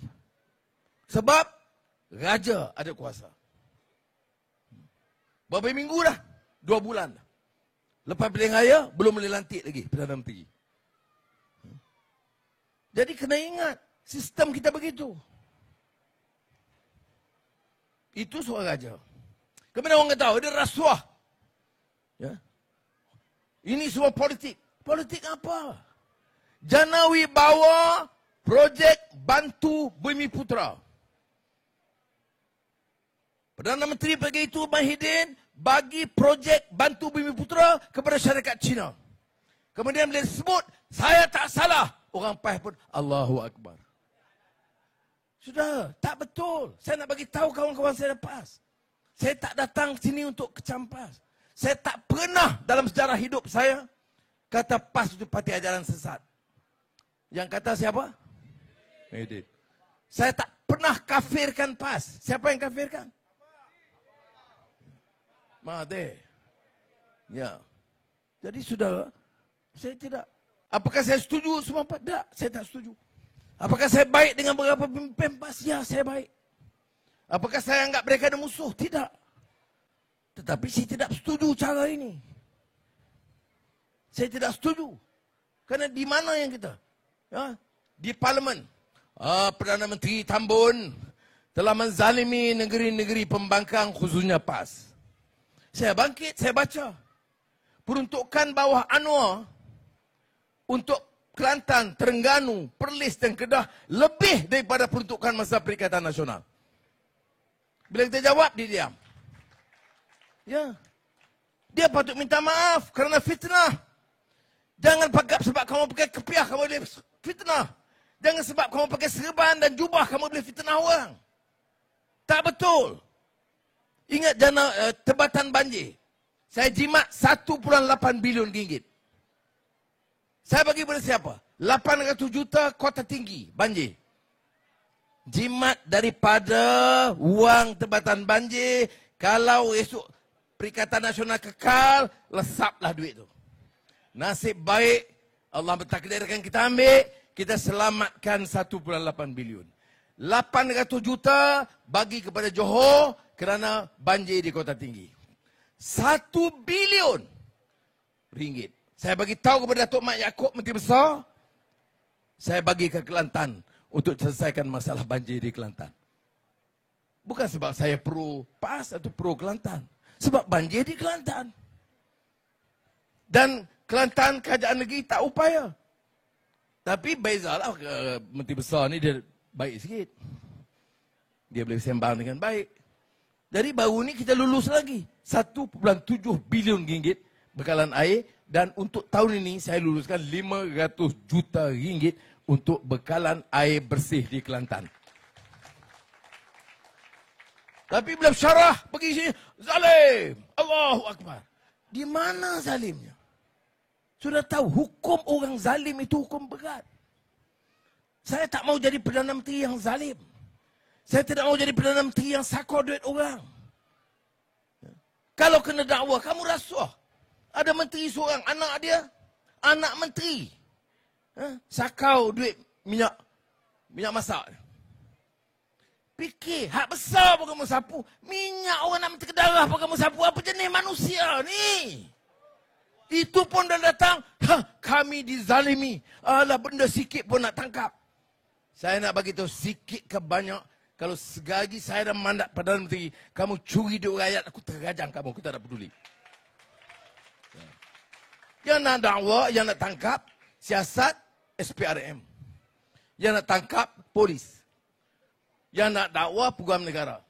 Sebab raja ada kuasa. Berapa minggu dah? 2 bulan. Lepas pilihan raya, belum boleh lantik lagi Perdana Menteri. Jadi kena ingat, sistem kita begitu. Itu soal raja. Kemudian orang kata, dia rasuah. Ya. Ini semua politik. Politik apa? Janawi bawa projek bantu Bumiputera. Perdana Menteri pagi itu Mahidin bagi projek bantu Bumiputera kepada syarikat Cina. Kemudian bila disebut, saya tak salah. Orang PAS pun, Allahu Akbar. Sudah, tak betul. Saya nak bagi tahu kawan-kawan saya PAS. Saya tak datang sini untuk kecampas. Saya tak pernah dalam sejarah hidup saya kata PAS itu parti ajaran sesat. Yang kata siapa? Mahidin. Saya tak pernah kafirkan PAS. Siapa yang kafirkan? Mahathir. Ya. Jadi sudah, saya tidak. Apakah saya setuju semua PAS? Tak, saya tak setuju. Apakah saya baik dengan beberapa pemimpin PAS? Ya, saya baik. Apakah saya anggap mereka ada musuh? Tidak. Tetapi saya tidak setuju cara ini. Saya tidak setuju. Kerana di mana yang kita? Ya, di parlimen. Perdana Menteri Tambun telah menzalimi negeri-negeri pembangkang khususnya PAS. Saya bangkit, saya baca. Peruntukan bawah Anwar untuk Kelantan, Terengganu, Perlis dan Kedah lebih daripada peruntukan masa Perikatan Nasional. Bila kita jawab, dia diam. Ya. Dia patut minta maaf kerana fitnah. Jangan pakai sebab kamu pakai kepiah, kamu boleh fitnah. Jangan sebab kamu pakai serban dan jubah, kamu boleh fitnah orang. Tak betul. Ingat jana tebatan banjir. Saya jimat 1.8 bilion ringgit. Saya bagi kepada siapa? 800 juta kota tinggi banjir. Jimat daripada wang tebatan banjir. Kalau esok Perikatan Nasional kekal, lesaplah duit tu. Nasib baik, Allah bertakdirkan kita ambil, kita selamatkan 1.8 bilion. 800 juta bagi kepada Johor kerana banjir di kota tinggi. 1 bilion ringgit. Saya bagi tahu kepada Datuk Mat Yaakob, Menteri Besar, saya bagi ke Kelantan untuk selesaikan masalah banjir di Kelantan. Bukan sebab saya pro PAS atau pro Kelantan. Sebab banjir di Kelantan. Dan Kelantan kerajaan negeri tak upaya. Tapi bezalah Menteri Besar ni dia baik sikit. Dia boleh sembang dengan baik. Jadi baru ni kita lulus lagi 1.7 bilion ringgit bekalan air, dan untuk tahun ini saya luluskan 500 juta ringgit untuk bekalan air bersih di Kelantan. Tapi bila syarah pergi sini, zalim, Allahu Akbar. Di mana zalimnya? Sudah tahu hukum orang zalim itu hukum berat. Saya tak mau jadi Perdana Menteri yang zalim. Saya tidak mau jadi Perdana Menteri yang sakor duit orang. Kalau kena dakwa, kamu rasuah. Ada menteri seorang, anak dia, anak menteri. Sakau duit minyak masak. Fikir, hak besar pun kamu sapu. Minyak orang nak menteri darah pun kamu sapu. Apa jenis manusia ni? Itu pun dah datang, kami dizalimi. Alah, benda sikit pun nak tangkap. Saya nak bagi tahu sikit ke banyak. Kalau segagi saya dah mandat Perdana Menteri, kamu curi duit rakyat, aku terajang kamu. Aku tak nak peduli. Yang nak dakwa, yang nak tangkap, siasat, SPRM. Yang nak tangkap, polis. Yang nak dakwa, Peguam Negara.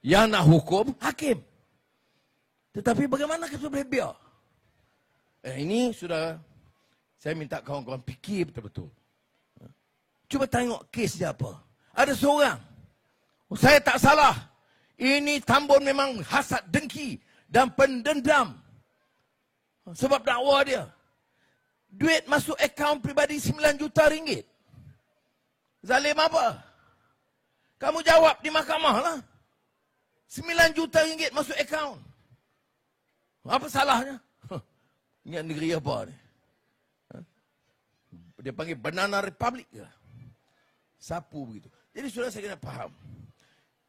Yang nak hukum, hakim. Tetapi bagaimana kita boleh biar? Ini sudah, saya minta kawan-kawan fikir betul-betul. Cuba tengok kes dia apa. Ada seorang, saya tak salah. Ini Tambun memang hasad, dengki dan pendendam. Sebab dakwa dia. Duit masuk akaun pribadi 9 juta ringgit. Zalim apa? Kamu jawab di mahkamah lah. 9 juta ringgit masuk akaun. Apa salahnya? Ingat negeri apa ni? Dia panggil Banana Republic ke? Sapu begitu. Jadi sudah saya kena faham.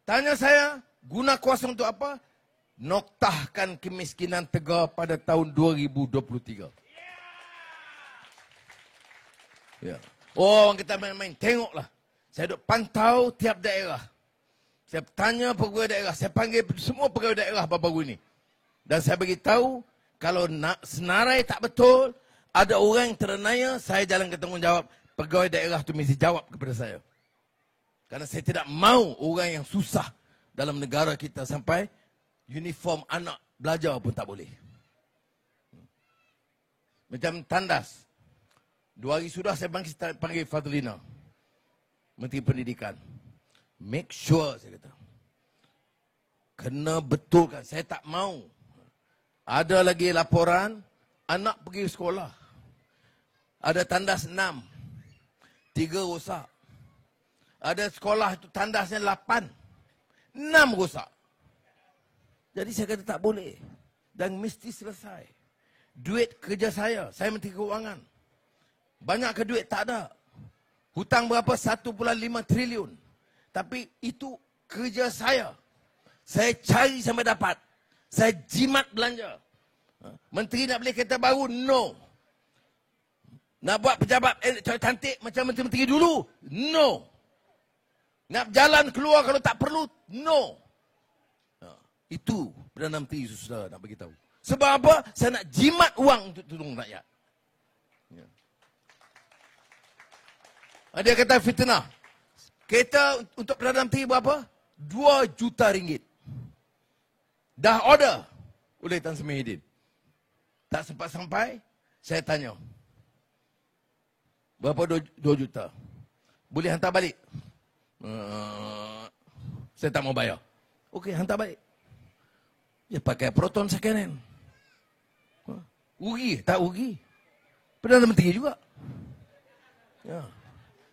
Tanya saya, guna kuasa untuk apa? Noktahkan kemiskinan Tegar pada tahun 2023. Ya. Oh, orang kita main-main. Tengoklah. Saya duduk pantau tiap daerah. Saya tanya pegawai daerah. Saya panggil semua pegawai daerah baru-baru ini. Dan saya beritahu, kalau nak senarai tak betul, ada orang yang terenaya, saya jalankan tanggungjawab. Pegawai daerah itu mesti jawab kepada saya. Karena saya tidak mau orang yang susah dalam negara kita sampai uniform anak belajar pun tak boleh. Macam tandas. 2 hari sudah saya panggil Fadlina, Menteri Pendidikan. Make sure, saya kata. Kena betulkan. Saya tak mau. Ada lagi laporan, anak pergi sekolah. Ada tandas 6. 3 rosak. Ada sekolah itu tandasnya 8. 6 rosak. Jadi saya kata tak boleh. Dan mesti selesai. Duit kerja saya Menteri Keuangan. Banyak ke duit? Tak ada. Hutang berapa? 1.5 triliun. Tapi itu kerja saya. Saya cari sampai dapat. Saya jimat belanja. Menteri nak beli kereta baru? No. Nak buat pejabat cantik macam menteri-menteri dulu? No. Nak jalan keluar kalau tak perlu? No. Itu Perdana Menteri sudah nak beritahu. Sebab apa? Saya nak jimat wang untuk tolong rakyat. Ya. Dia kata fitnah. Kereta untuk Perdana Menteri berapa? 2 juta ringgit. Dah order oleh Tan Sri Muhyiddin. Tak sempat sampai, saya tanya. Berapa 2 juta? Boleh hantar balik? Saya tak mau bayar. Okey, hantar balik. Dia pakai Proton second hand. Rugi? Tak rugi. Perdana Menteri juga. Ya.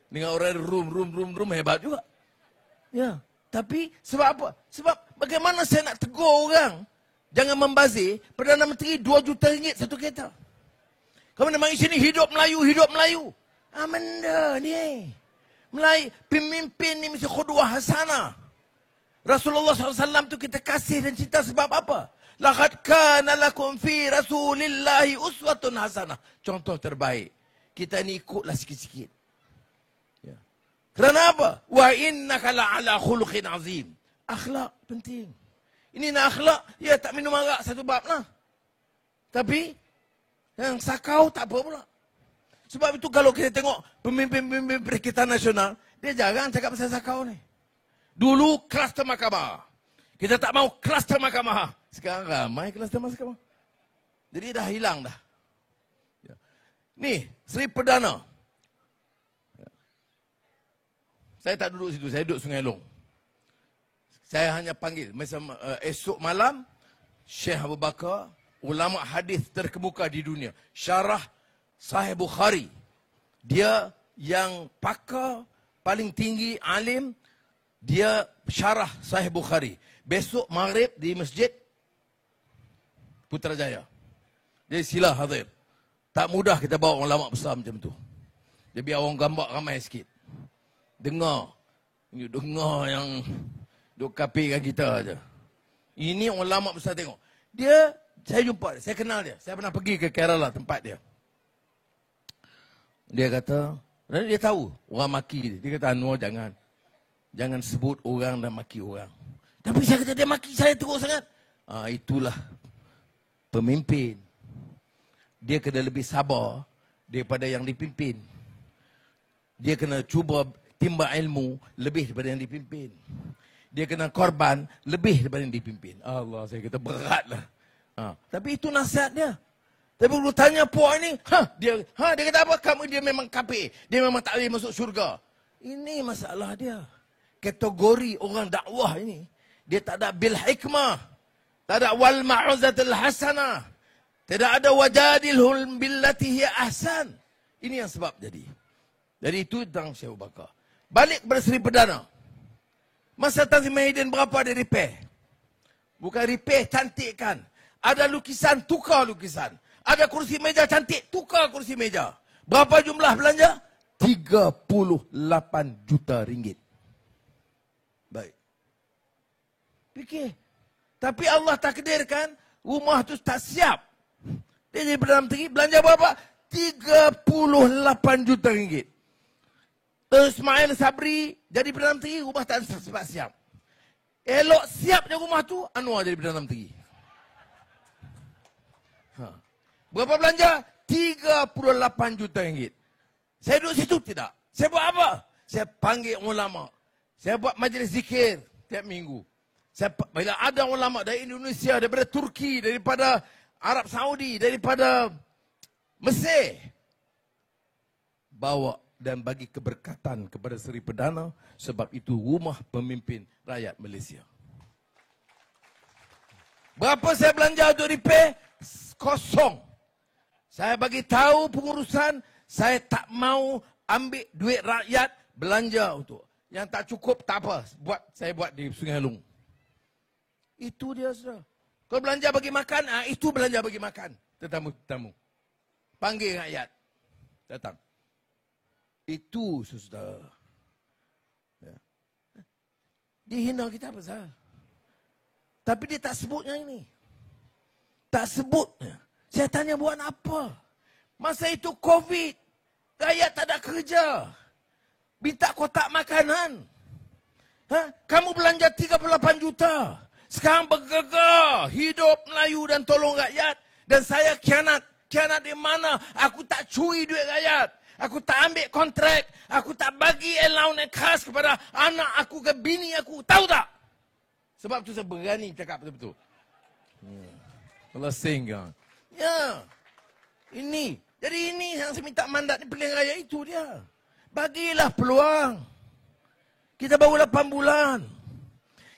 Dengan orang room hebat juga. Ya. Tapi sebab apa? Sebab bagaimana saya nak tegur orang jangan membazir. Perdana Menteri 2 juta ringgit satu kereta. Kamu nak mari sini hidup Melayu. Benda ni. Melayu, pemimpin ni mesti khudwah hasanah. Rasulullah SAW tu kita kasih dan cinta sebab apa? Laqad kana lakum fi Rasulillahi uswatun hasanah. Contoh terbaik. Kita ni ikutlah sikit-sikit. Ya. Kerana apa? Wa innaka la'ala khuluqin azim. Akhlak penting. Ini nak akhlak, ya tak minum arak satu bab lah. Tapi yang sakau tak apa pula. Sebab itu kalau kita tengok pemimpin-pemimpin Perikatan Nasional, dia jarang cakap pasal sakau ni. Dulu kluster mahkamah. Kita tak mau kluster mahkamah. Sekarang ramai kluster mahkamah. Jadi dah hilang dah. Ni, Seri Perdana. Saya tak duduk situ, saya duduk Sungai Long. Saya hanya panggil. Esok malam, Syekh Abu Bakar, ulama hadis terkemuka di dunia. Syarah Sahih Bukhari. Dia yang pakar, paling tinggi, alim. Dia syarah Sahih Bukhari. Besok maghrib di Masjid Putrajaya. Jadi sila hadir. Tak mudah kita bawa ulama besar macam tu. Dia biar orang gambar ramai sikit. Dengar. Ini dengar yang duk kapikan kita aja. Ini ulama besar tengok. Dia, saya jumpa dia, saya kenal dia. Saya pernah pergi ke Kerala tempat dia. Dia kata, dan dia tahu orang maki dia. Dia kata, Anwar jangan. Jangan sebut orang dan maki orang. Tapi saya kata, dia maki saya teruk sangat. Itulah pemimpin. Dia kena lebih sabar daripada yang dipimpin. Dia kena cuba timba ilmu lebih daripada yang dipimpin. Dia kena korban lebih daripada yang dipimpin. Allah, saya kata beratlah. Tapi itu nasihat dia. Tapi kalau tanya puak ni, dia kata apa? Kamu dia memang kafir. Dia memang tak boleh masuk syurga. Ini masalah dia. Kategori orang dakwah ini, dia tak ada bil hikmah. Tak ada wal ma'uzatul hasanah. Tidak ada wajadilhum billati hiya ahsan. Ini yang sebab jadi. Jadi itu tentang Syekh Abu Bakar. Balik kepada Seri Perdana. Masa Tan Sri Mahidin berapa dia repair? Bukan repair, cantikkan. Ada lukisan, tukar lukisan. Ada kursi meja cantik, tukar kursi meja. Berapa jumlah belanja? 38 juta ringgit. Baik. Fikir. Tapi Allah takdirkan rumah tu tak siap. Dia jadi Perdana Menteri, belanja berapa? 38 juta ringgit. Terus Ismail Sabri jadi Perdana Menteri, rumah tak sempat siap. Elok siapnya rumah tu, Anwar jadi Perdana Menteri. Berapa belanja? 38 juta ringgit. Saya duduk situ tidak. Saya buat apa? Saya panggil ulama. Saya buat majlis zikir tiap minggu. Bila ada ulama dari Indonesia, daripada Turki, daripada Arab Saudi, daripada Mesir, bawa dan bagi keberkatan kepada Seri Perdana, sebab itu rumah pemimpin rakyat Malaysia. Berapa saya belanja untuk repair? Kosong. Saya bagi tahu pengurusan, saya tak mau ambil duit rakyat belanja untuk. Yang tak cukup tak apa, saya buat di Sungai Long. Itu dia sudah. Kalau belanja bagi makan, itu belanja bagi makan. Tetamu-tetamu. Panggil rakyat. Datang. Itu sudah. Ya. Dia hina kita pasal. Tapi dia tak sebutnya ini. Tak sebutnya. Saya tanya buat apa? Masa itu COVID. Rakyat tak ada kerja. Minta kotak makanan. Kamu belanja 38 juta. Sekarang bergegar hidup Melayu dan tolong rakyat. Dan saya khianat. Khianat di mana? Aku tak curi duit rakyat. Aku tak ambil kontrak. Aku tak bagi allowance khas kepada anak aku ke bini aku. Tahu tak? Sebab tu saya berani cakap betul-betul. Allah sehingga. Ya. Ini. Jadi ini yang saya minta mandat ni pilihan raya itu dia. Bagilah peluang. Kita baru 8 bulan.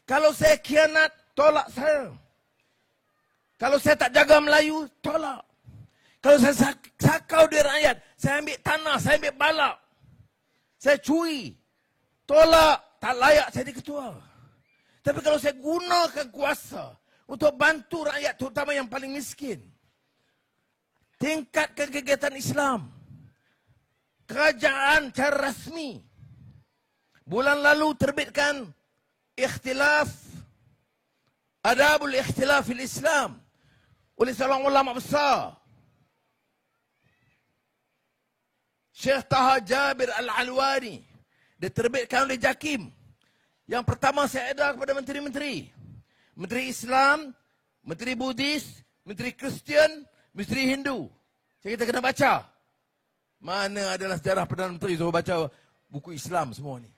Kalau saya khianat, tolak saya. Kalau saya tak jaga Melayu, tolak. Kalau saya sakau duit rakyat, saya ambil tanah, saya ambil balak. Saya curi. Tolak, tak layak saya jadi ketua. Tapi kalau saya gunakan kuasa untuk bantu rakyat, terutama yang paling miskin. Tingkatkan kegiatan Islam. Kerajaan cara rasmi. Bulan lalu terbitkan ikhtilaf, adabul ikhtilaf fil Islam oleh seorang ulama besar, Syekh Taha Jabir Al-Alwani. Dia terbitkan oleh JAKIM. Yang pertama saya edar kepada menteri-menteri. Menteri Islam, Menteri Buddhis, Menteri Kristian, Menteri Hindu. Saya kata kena baca. Mana adalah sejarah Perdana Menteri suruh baca buku Islam semua ni.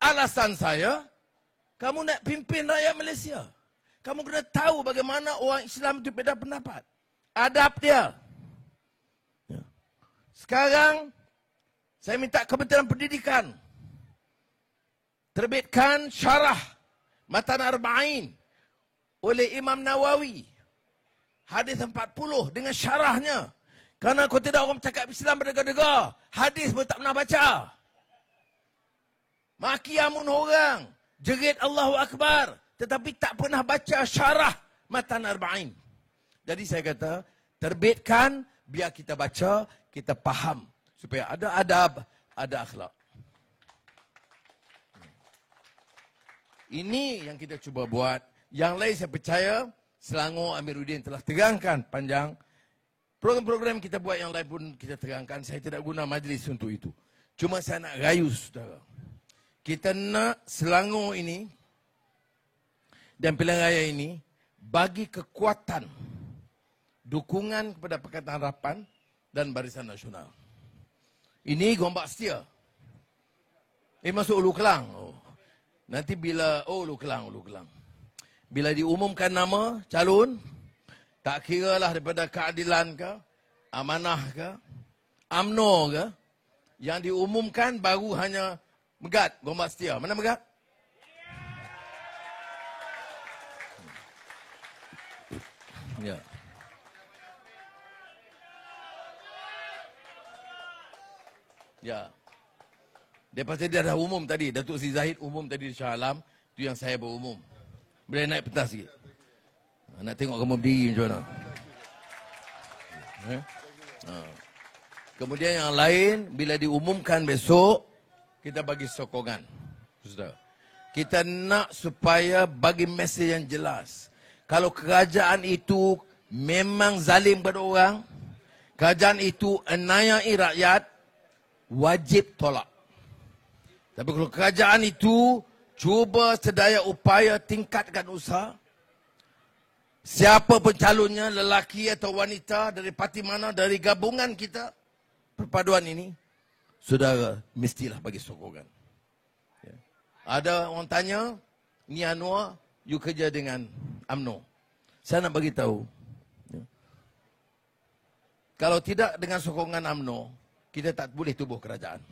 Alasan saya, Kamu nak pimpin rakyat Malaysia. Kamu kena tahu bagaimana orang Islam itu beda pendapat. Adab dia. Ya. Sekarang, saya minta Kementerian Pendidikan terbitkan syarah Matan Arba'in oleh Imam Nawawi. Hadis 40 dengan syarahnya. Karena kalau tidak orang cakap Islam berdega-dega. Hadis pun tak pernah baca. Maki amun orang. Jerit Allahu Akbar. Tetapi tak pernah baca syarah Matan Arba'in. Jadi saya kata, terbitkan, biar kita baca, kita faham. Supaya ada adab, ada akhlak. Ini yang kita cuba buat. Yang lain saya percaya, Selangor Amiruddin telah terangkan panjang. Program-program kita buat yang lain pun kita terangkan. Saya tidak guna majlis untuk itu. Cuma saya nak rayu, saudara. Kita nak Selangor ini dan Pilihan Raya ini bagi kekuatan, dukungan kepada Pakatan Harapan dan Barisan Nasional. Ini Gombak Setia. Masuk Ulu Kelang. Oh. Nanti bila, Ulu Kelang. Bila diumumkan nama calon, tak kira lah daripada keadilan ke, amanah ke, UMNO ke, yang diumumkan baru hanya Megat, Gombak Setia. Mana Megat? Ya. Ya. Lepas dia dah umum tadi, Datuk Seri Zahid umum tadi di Shah Alam, itu yang saya berumum. Boleh naik pentas sikit. Nak tengok kamu berdiri macam mana. Kemudian yang lain, bila diumumkan besok, kita bagi sokongan. Saudara. Kita nak supaya bagi mesej yang jelas. Kalau kerajaan itu memang zalim pada orang, kerajaan itu aniayai rakyat, wajib tolak. Tapi kalau kerajaan itu cuba sedaya upaya tingkatkan usaha, siapa pun calonnya, lelaki atau wanita, dari parti mana, dari gabungan kita, perpaduan ini, saudara, mestilah bagi sokongan. Ya. Ada orang tanya, ni Anwar, you kerja dengan UMNO. Saya nak bagi tahu, ya. Kalau tidak dengan sokongan UMNO, kita tak boleh tubuh kerajaan.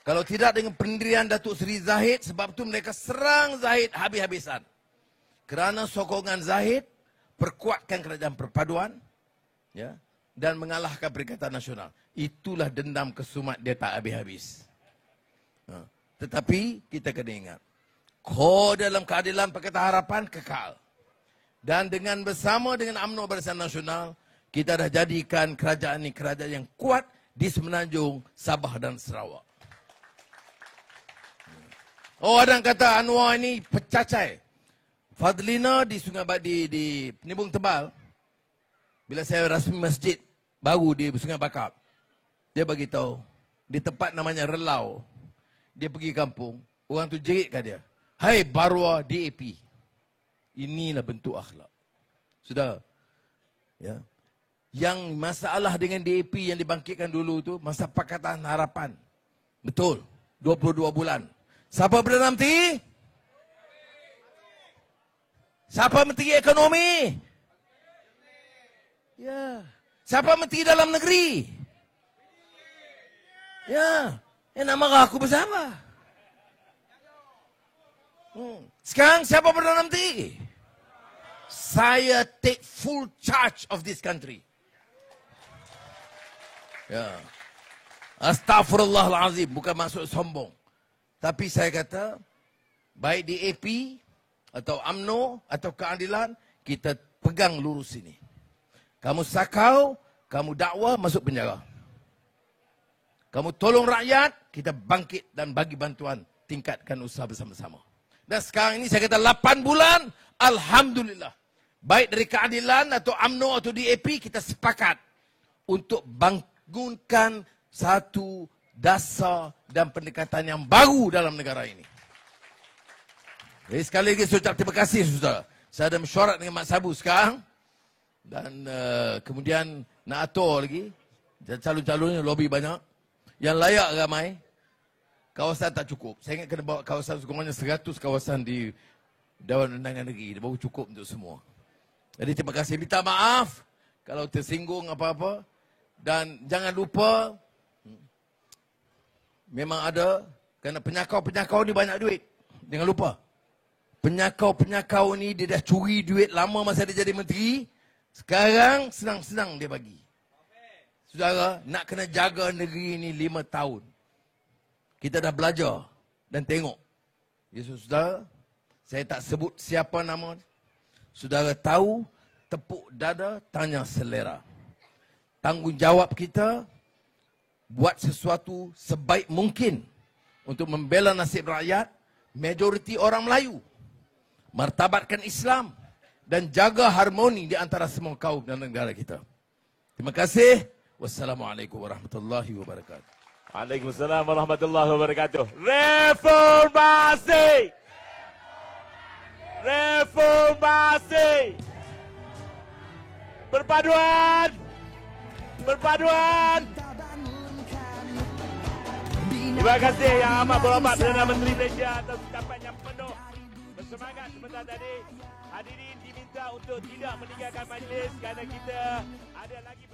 Kalau tidak dengan pendirian Datuk Seri Zahid, sebab itu mereka serang Zahid habis-habisan. Kerana sokongan Zahid, perkuatkan kerajaan perpaduan, ya, dan mengalahkan Perikatan Nasional. Itulah dendam kesumat dia tak habis-habis. Tetapi kita kena ingat, core dalam keadilan Pakatan Harapan kekal. Dan dengan bersama dengan UMNO Barisan Nasional, kita dah jadikan kerajaan ini kerajaan yang kuat di Semenanjung, Sabah dan Sarawak. Oh, ada yang kata Anwar ini pecacai. Fadlina di Sungai di Penibung Tebal, bila saya rasmi masjid baru di Sungai Bakap, dia bagi tahu di tempat namanya Relau, dia pergi kampung, orang tu jeritkan dia, hai Barwa DAP. Inilah bentuk akhlak. Sudah, ya. Yang masalah dengan DAP yang dibangkitkan dulu tu masa Pakatan Harapan. Betul, 22 bulan. Siapa Perdana Menteri? Siapa Menteri Ekonomi? Ya. Siapa Menteri Dalam Negeri? Ya. Nak marah aku bersama. Sekarang siapa Perdana Menteri? Saya take full charge of this country. Ya. Astaghfirullahalazim, bukan maksud sombong. Tapi saya kata, baik di AP, atau UMNO, atau keadilan, kita pegang lurus ini. Kamu sakau, kamu dakwah, masuk penjara. Kamu tolong rakyat, kita bangkit dan bagi bantuan, tingkatkan usaha bersama-sama. Dan sekarang ini saya kata 8 bulan, Alhamdulillah. Baik dari keadilan, atau UMNO, atau DAP, kita sepakat untuk bangunkan satu dasar dan pendekatan yang baru dalam negara ini. Jadi sekali lagi saya ucap terima kasih, saudara. Saya ada mesyuarat dengan Mak Sabu sekarang. Dan kemudian nak atur lagi. Calon-calonnya lobby banyak. Yang layak ramai. kawasan tak cukup. Saya ingat kena bawa kawasan sekurang-kurangnya 100 kawasan di Dewan Undangan Negeri. Dia baru cukup untuk semua. Jadi terima kasih. Minta maaf kalau tersinggung apa-apa. Dan jangan lupa, memang ada, kerana penyakau-penyakau ni banyak duit. Jangan lupa. Penyakau-penyakau ni dia dah curi duit lama masa dia jadi menteri. Sekarang senang-senang dia bagi. Saudara, nak kena jaga negeri ni 5 tahun. Kita dah belajar dan tengok. Ya saudara, saya tak sebut siapa nama. Saudara tahu, tepuk dada, tanya selera. Tanggungjawab kita, buat sesuatu sebaik mungkin untuk membela nasib rakyat, majoriti orang Melayu. Martabatkan Islam dan jaga harmoni di antara semua kaum dan negara kita. Terima kasih. Wassalamualaikum warahmatullahi wabarakatuh. Waalaikumsalam warahmatullahi wabarakatuh. Reformasi! Reformasi! Perpaduan! Perpaduan! Terima kasih Yang Amat Berhormat Perdana Menteri Malaysia atas ucapan yang penuh bersemangat sebentar tadi. Hadirin diminta untuk tidak meninggalkan majlis kerana kita ada lagi